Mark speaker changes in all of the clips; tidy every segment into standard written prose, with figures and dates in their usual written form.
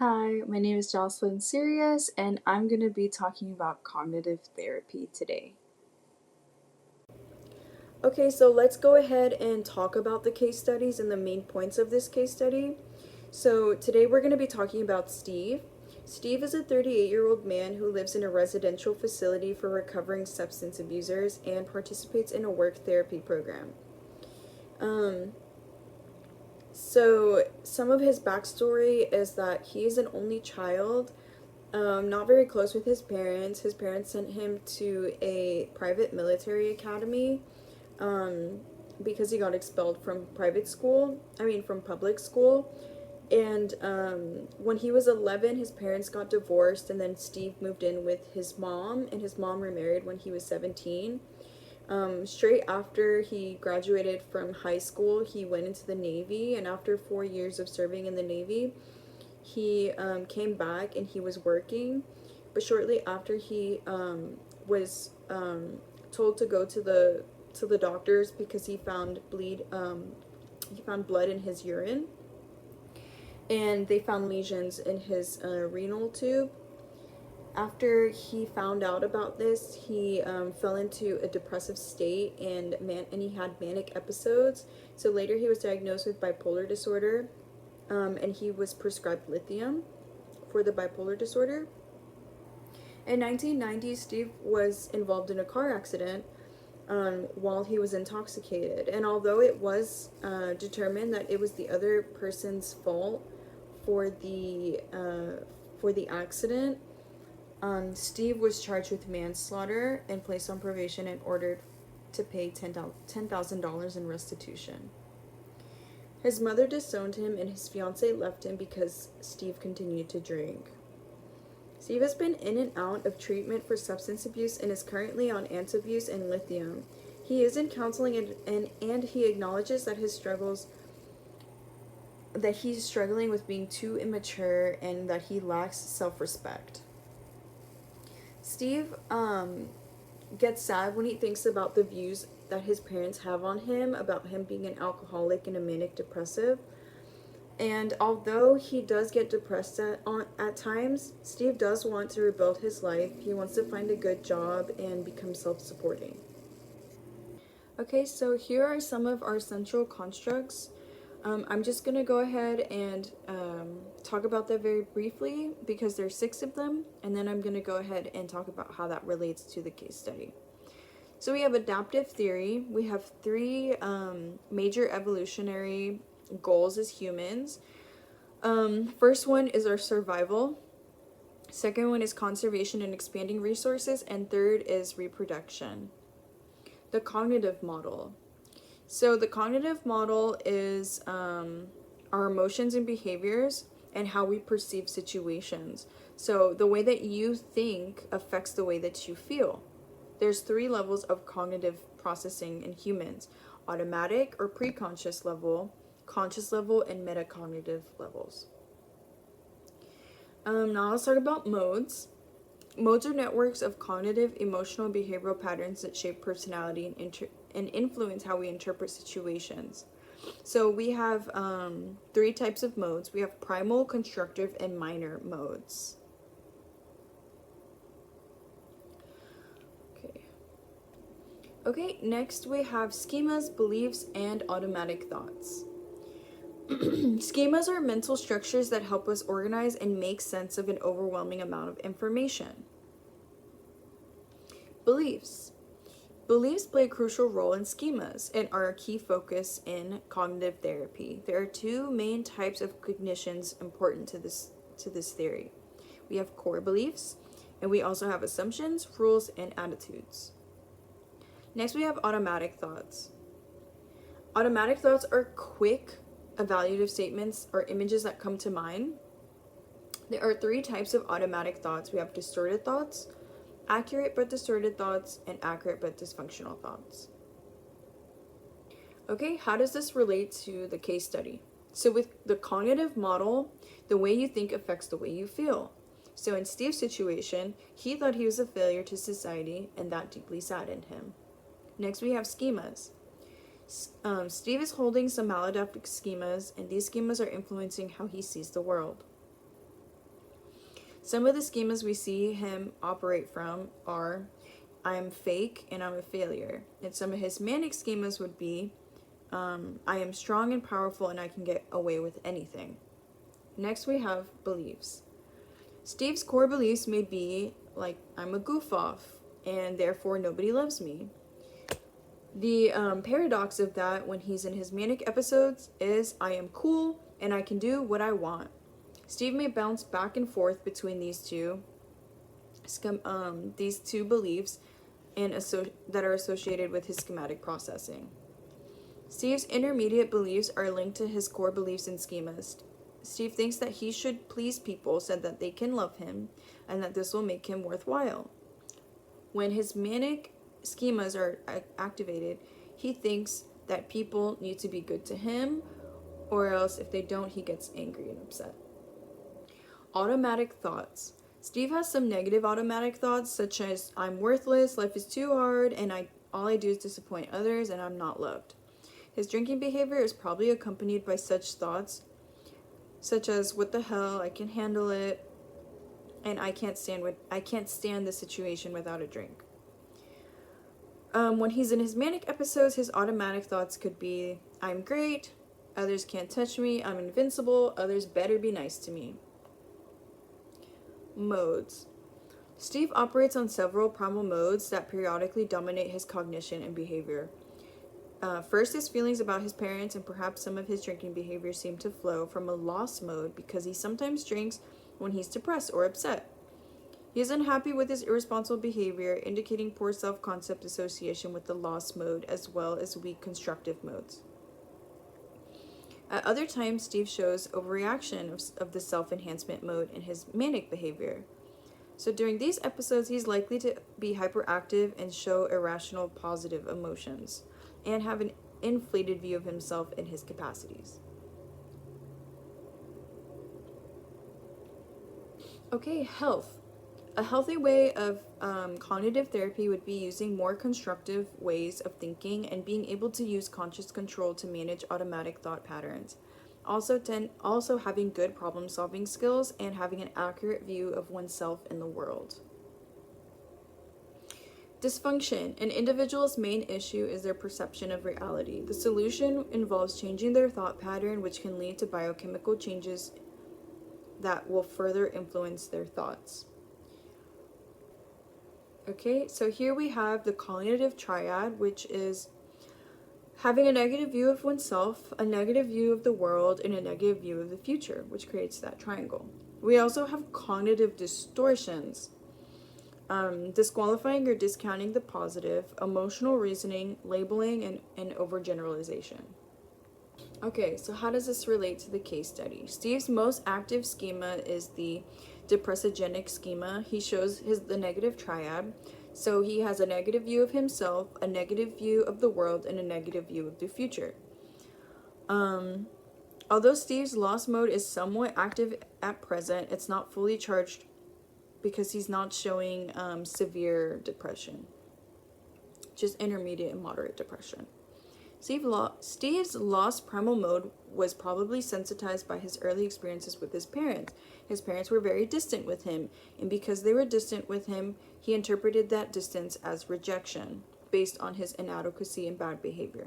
Speaker 1: Hi, my name is Jocelyn Sirius, and I'm going to be talking about cognitive therapy today.
Speaker 2: Okay, so let's go ahead and talk about the case studies and the main points of this case study. So today we're going to be talking about Steve. Steve is a 38-year-old man who lives in a residential facility for recovering substance abusers and participates in a work therapy program. Um, so some of his backstory is that he is an only child, not very close with his parents. His parents sent him to a private military academy um, because he got expelled from from public school. And when he was 11, his parents got divorced, and then Steve moved in with his mom, and his mom remarried when he was 17. Straight after he graduated from high school, he went into the Navy, and after 4 years of serving in the Navy, he came back and he was working. But shortly after, he was told to go to the doctors because he found blood in his urine, and they found lesions in his renal tube. After he found out about this, he fell into a depressive state, and he had manic episodes. So later, he was diagnosed with bipolar disorder, and he was prescribed lithium for the bipolar disorder. In 1990, Steve was involved in a car accident while he was intoxicated, and although it was determined that it was the other person's fault for the accident, Steve was charged with manslaughter and placed on probation and ordered to pay $10,000 in restitution. His mother disowned him, and his fiancee left him because Steve continued to drink. Steve has been in and out of treatment for substance abuse and is currently on Antabuse and lithium. He is in counseling, and he acknowledges that he's struggling with being too immature and that he lacks self-respect. Steve gets sad when he thinks about the views that his parents have on him about him being an alcoholic and a manic depressive. And although he does get depressed at times, Steve does want to rebuild his life. He wants to find a good job and become self-supporting. Okay, so here are some of our central constructs. I'm just going to go ahead and talk about them very briefly because there's 6 of them, and then I'm going to go ahead and talk about how that relates to the case study. So we have adaptive theory. We have 3 major evolutionary goals as humans. First one is our survival. Second one is conservation and expanding resources. And third is reproduction. The cognitive model. So the cognitive model is our emotions and behaviors and how we perceive situations. So the way that you think affects the way that you feel. There's 3 levels of cognitive processing in humans: automatic or preconscious level, conscious level, and metacognitive levels. Now let's talk about modes. Modes are networks of cognitive, emotional, and behavioral patterns that shape personality and influence how we interpret situations. So we have 3 types of modes. We have primal, constructive, and minor modes. Okay, next we have schemas, beliefs, and automatic thoughts. Schemas are mental structures that help us organize and make sense of an overwhelming amount of information. Beliefs. Beliefs play a crucial role in schemas and are a key focus in cognitive therapy. There are 2 main types of cognitions important to this theory. We have core beliefs, and we also have assumptions, rules, and attitudes. Next, we have automatic thoughts. Automatic thoughts are quick, evaluative statements or images that come to mind. There are 3 types of automatic thoughts. We have distorted thoughts, accurate but distorted thoughts, and accurate but dysfunctional thoughts. Okay, how does this relate to the case study? So with the cognitive model, the way you think affects the way you feel. So in Steve's situation, he thought he was a failure to society, and that deeply saddened him. Next, we have schemas. Steve is holding some maladaptive schemas, and these schemas are influencing how he sees the world. Some of the schemas we see him operate from are I am fake and I'm a failure. And some of his manic schemas would be I am strong and powerful and I can get away with anything. Next, we have beliefs. Steve's core beliefs may be like I'm a goof off and therefore nobody loves me. The paradox of that when he's in his manic episodes is I am cool and I can do what I want. Steve may bounce back and forth between these two beliefs and that are associated with his schematic processing. Steve's intermediate beliefs are linked to his core beliefs and schemas. Steve thinks that he should please people so that they can love him and that this will make him worthwhile. When his manic schemas are activated, he thinks that people need to be good to him, or else if they don't, he gets angry and upset. Automatic thoughts. Steve has some negative automatic thoughts, such as I'm worthless, life is too hard, and all I do is disappoint others, and I'm not loved. His drinking behavior is probably accompanied by such thoughts, such as what the hell, I can handle it, and I can't stand the situation without a drink. When he's in his manic episodes, his automatic thoughts could be I'm great, others can't touch me, I'm invincible, others better be nice to me. Modes. Steve operates on several primal modes that periodically dominate his cognition and behavior. First, his feelings about his parents and perhaps some of his drinking behavior seem to flow from a loss mode because he sometimes drinks when he's depressed or upset. He is unhappy with his irresponsible behavior, indicating poor self-concept association with the loss mode as well as weak constructive modes. At other times, Steve shows overreaction of the self-enhancement mode in his manic behavior. So during these episodes, he's likely to be hyperactive and show irrational positive emotions, and have an inflated view of himself and his capacities. Okay, health. A healthy way of cognitive therapy would be using more constructive ways of thinking and being able to use conscious control to manage automatic thought patterns. Also having good problem-solving skills and having an accurate view of oneself in the world. Dysfunction. An individual's main issue is their perception of reality. The solution involves changing their thought pattern, which can lead to biochemical changes that will further influence their thoughts. Okay, so here we have the cognitive triad, which is having a negative view of oneself, a negative view of the world, and a negative view of the future, which creates that triangle. We also have cognitive distortions, disqualifying or discounting the positive, emotional reasoning, labeling, and overgeneralization. Okay, so how does this relate to the case study? Steve's most active schema is the depressogenic schema. He shows the negative triad. So he has a negative view of himself, a negative view of the world, and a negative view of the future. Although Steve's loss mode is somewhat active at present, it's not fully charged because he's not showing severe depression, just intermediate and moderate depression. Steve's lost primal mode was probably sensitized by his early experiences with his parents. His parents were very distant with him, and because they were distant with him, he interpreted that distance as rejection, based on his inadequacy and bad behavior.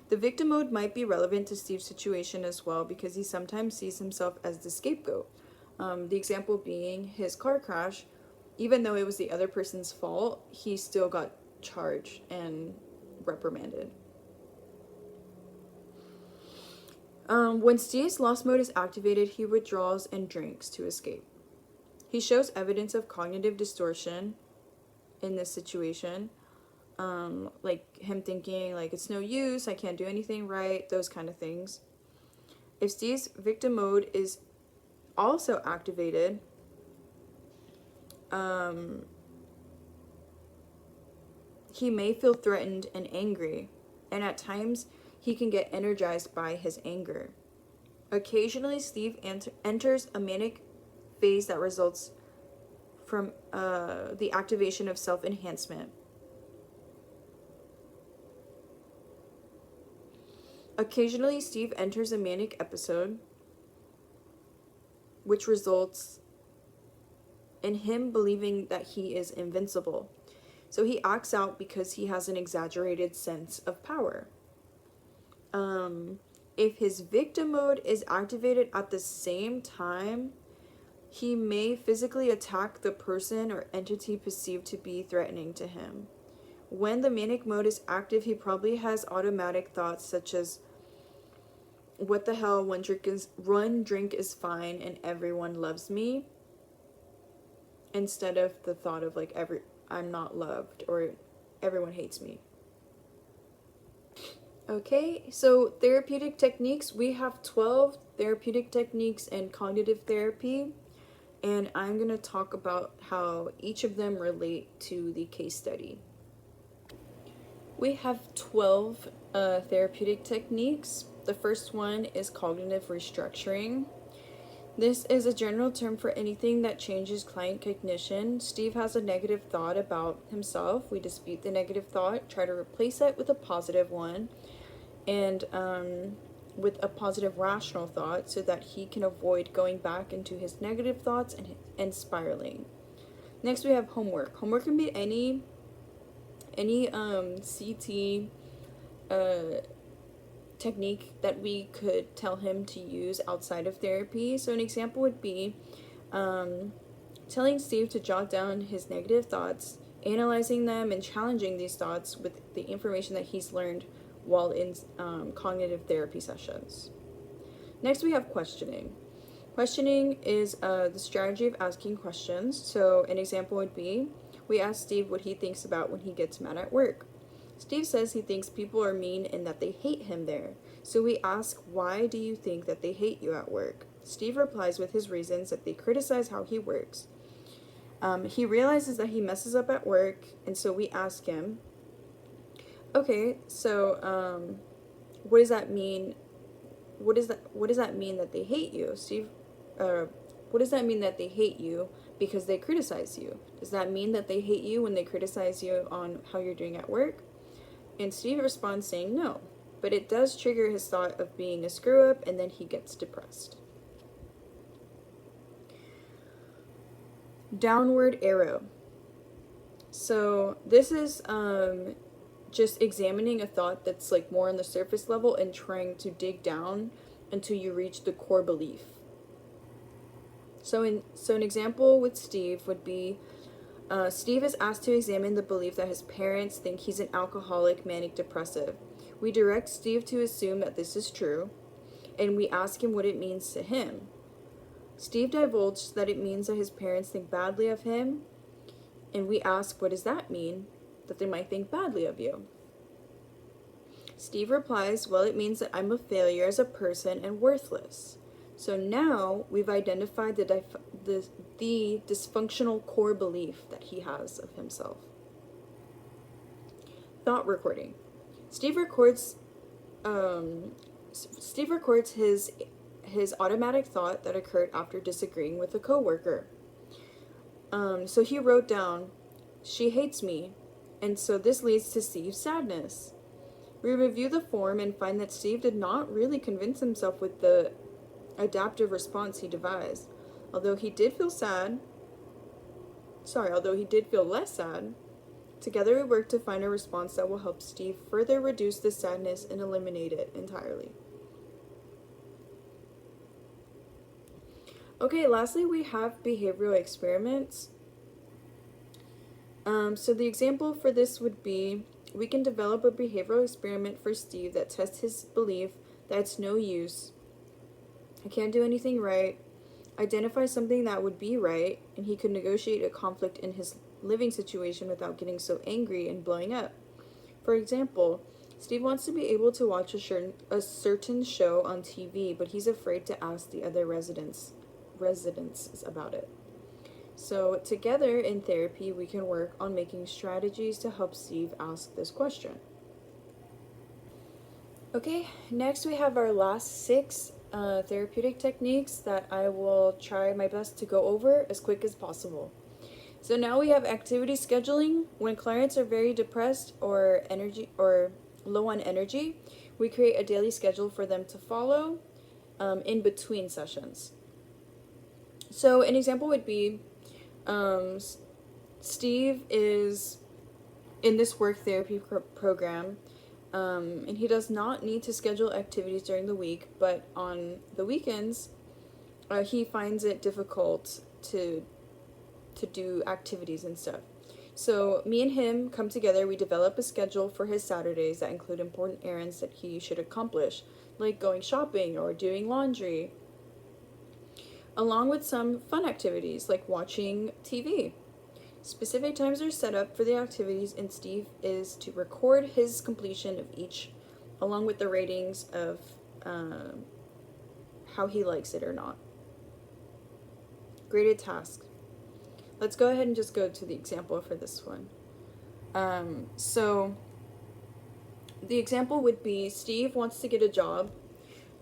Speaker 2: The victim mode might be relevant to Steve's situation as well, because he sometimes sees himself as the scapegoat. The example being his car crash. Even though it was the other person's fault, he still got charged and reprimanded. When Steve's loss mode is activated, he withdraws and drinks to escape. He shows evidence of cognitive distortion in this situation, like him thinking like it's no use, I can't do anything right, those kind of things. If Steve's victim mode is also activated, he may feel threatened and angry, and at times he can get energized by his anger. Occasionally, Steve enters a manic phase that results from the activation of self-enhancement. Occasionally, Steve enters a manic episode, which results and him believing that he is invincible. So he acts out because he has an exaggerated sense of power. If his victim mode is activated at the same time, he may physically attack the person or entity perceived to be threatening to him. When the manic mode is active, he probably has automatic thoughts such as, what the hell, one drink is fine and everyone loves me, instead of the thought of like I'm not loved or everyone hates me. Okay, so therapeutic techniques. We have 12 therapeutic techniques in cognitive therapy, and I'm going to talk about how each of them relate to the case study. We have 12 therapeutic techniques. The first one is cognitive restructuring. This is a general term for anything that changes client cognition. Steve has a negative thought about himself. We dispute the negative thought, try to replace it with a positive one, and with a positive rational thought so that he can avoid going back into his negative thoughts and spiraling. Next, we have homework. Homework can be any CT technique that we could tell him to use outside of therapy. So an example would be telling Steve to jot down his negative thoughts, analyzing them, and challenging these thoughts with the information that he's learned while in cognitive therapy sessions. Next, we have questioning. Questioning is the strategy of asking questions. So an example would be, we ask Steve what he thinks about when he gets mad at work. Steve says he thinks people are mean and that they hate him there. So we ask, why do you think that they hate you at work? Steve replies with his reasons that they criticize how he works. He realizes that he messes up at work, and so we ask him, okay, so what does that mean? What does that mean that they hate you, Steve? What does that mean that they hate you because they criticize you? Does that mean that they hate you when they criticize you on how you're doing at work? And Steve responds saying no, but it does trigger his thought of being a screw up, and then he gets depressed. Downward arrow. So this is just examining a thought that's like more on the surface level and trying to dig down until you reach the core belief. So an example with Steve would be, Steve is asked to examine the belief that his parents think he's an alcoholic, manic depressive. We direct Steve to assume that this is true, and we ask him what it means to him. Steve divulged that it means that his parents think badly of him, and we ask, what does that mean, that they might think badly of you? Steve replies, well, it means that I'm a failure as a person and worthless. So now we've identified the dysfunctional core belief that he has of himself. Thought recording. Steve records his automatic thought that occurred after disagreeing with a coworker. So he wrote down, she hates me, and so this leads to Steve's sadness. We review the form and find that Steve did not really convince himself with the adaptive response he devised. Although he did feel less sad, together we worked to find a response that will help Steve further reduce the sadness and eliminate it entirely. Okay, lastly we have behavioral experiments. So the example for this would be, we can develop a behavioral experiment for Steve that tests his belief that it's no use, I can't do anything right, identify something that would be right, and he could negotiate a conflict in his living situation without getting so angry and blowing up. For example, Steve wants to be able to watch a certain show on TV, but he's afraid to ask the other residents about it. So together in therapy, we can work on making strategies to help Steve ask this question. Okay, next we have our last 6 therapeutic techniques that I will try my best to go over as quick as possible. So now we have activity scheduling. When clients are very depressed or low on energy, we create a daily schedule for them to follow in between sessions. So an example would be, Um, Steve is in this work therapy program, and he does not need to schedule activities during the week, but on the weekends, he finds it difficult to do activities and stuff. So me and him come together. We develop a schedule for his Saturdays that include important errands that he should accomplish, like going shopping or doing laundry, along with some fun activities like watching TV. Specific times are set up for the activities, and Steve is to record his completion of each, along with the ratings of how he likes it or not. Graded tasks. Let's go ahead and just go to the example for this one. So the example would be Steve wants to get a job,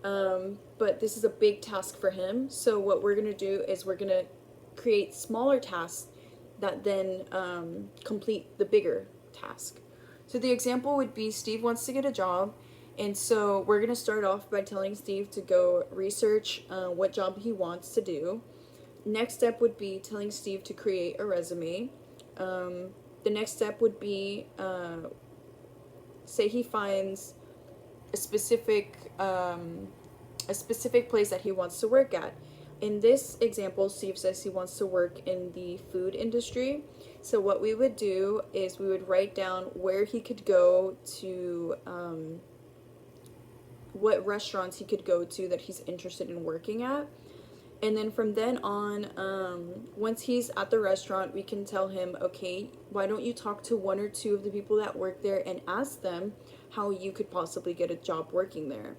Speaker 2: but this is a big task for him. So what we're going to do is we're going to create smaller tasks that then complete the bigger task. So the example would be Steve wants to get a job, and so we're going to start off by telling Steve to go research what job he wants to do. Next step would be telling Steve to create a resume. The next step would be, say he finds a specific place that he wants to work at. In this example, Steve says he wants to work in the food industry. So what we would do is we would write down where he could go to, what restaurants he could go to that he's interested in working at. And then from then on, once he's at the restaurant, we can tell him, okay, why don't you talk to one or two of the people that work there and ask them how you could possibly get a job working there.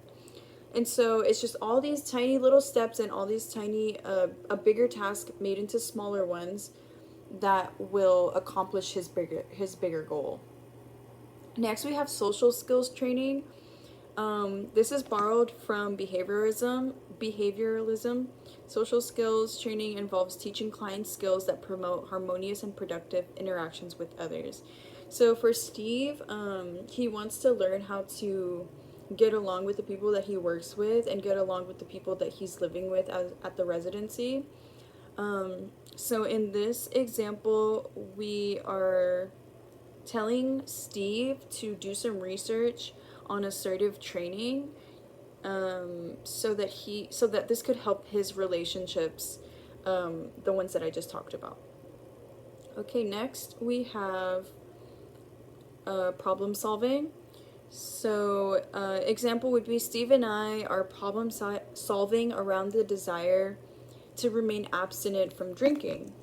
Speaker 2: And so it's just all these tiny little steps and all these tiny, a bigger task made into smaller ones that will accomplish his bigger goal. Next, we have social skills training. This is borrowed from behavioralism. Social skills training involves teaching clients skills that promote harmonious and productive interactions with others. So for Steve, he wants to learn how to get along with the people that he works with and get along with the people that he's living with at the residency. So in this example, we are telling Steve to do some research on assertive training, so that this could help his relationships, the ones that I just talked about. Okay, next we have problem solving. So example would be Steve and I are problem solving around the desire to remain abstinent from drinking.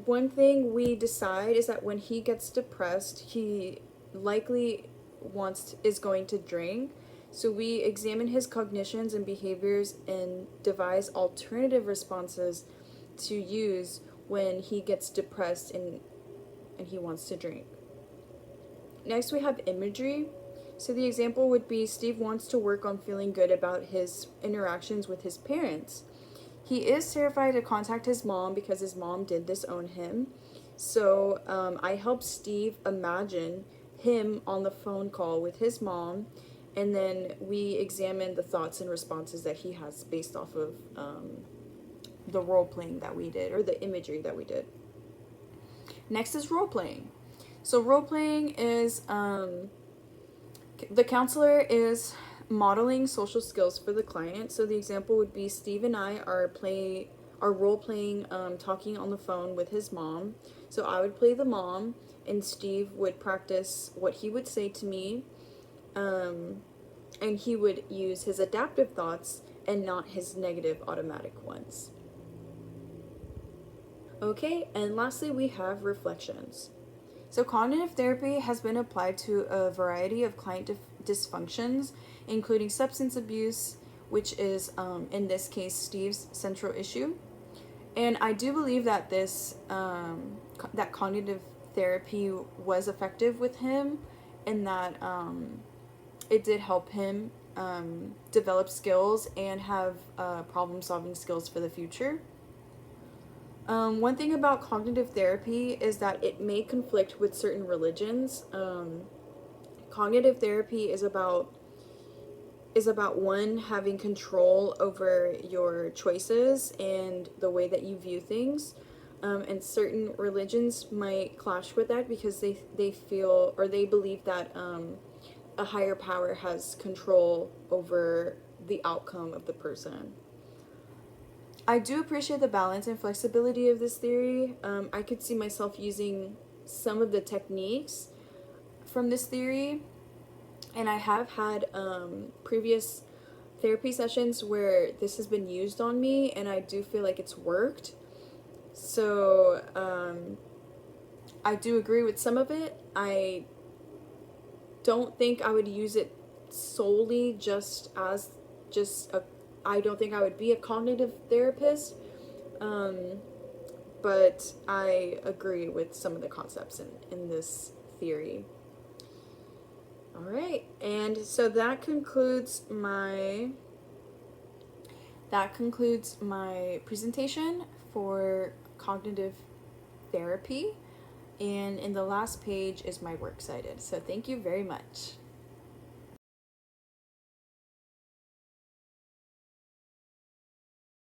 Speaker 2: One thing we decide is that when he gets depressed, he likely is going to drink. So we examine his cognitions and behaviors and devise alternative responses to use when he gets depressed and he wants to drink. Next, we have imagery. So the example would be Steve wants to work on feeling good about his interactions with his parents. He is terrified to contact his mom because his mom did disown him. So I help Steve imagine him on the phone call with his mom, and then we examine the thoughts and responses that he has based off of the role playing that we did, or the imagery that we did. Next is role playing. So role playing is the counselor is modeling social skills for the client. So the example would be Steve and I are role playing, talking on the phone with his mom. So I would play the mom, and Steve would practice what he would say to me, and he would use his adaptive thoughts and not his negative automatic ones. Okay, and lastly we have reflections. So cognitive therapy has been applied to a variety of client dysfunctions, including substance abuse, which is, in this case, Steve's central issue. And I do believe that that cognitive therapy was effective with him, and that it did help him develop skills and have problem-solving skills for the future. One thing about cognitive therapy is that it may conflict with certain religions. Cognitive therapy is about is about one, having control over your choices and the way that you view things. And certain religions might clash with that because they feel or they believe that a higher power has control over the outcome of the person. I do appreciate the balance and flexibility of this theory. I could see myself using some of the techniques from this theory, and I have had previous therapy sessions where this has been used on me, and I do feel like it's worked. So I do agree with some of it. I don't think I would use it solely just a. I don't think I would be a cognitive therapist, but I agree with some of the concepts in this theory. All right, and so that concludes my presentation for cognitive therapy, and in the last page is my works cited. So thank you very much.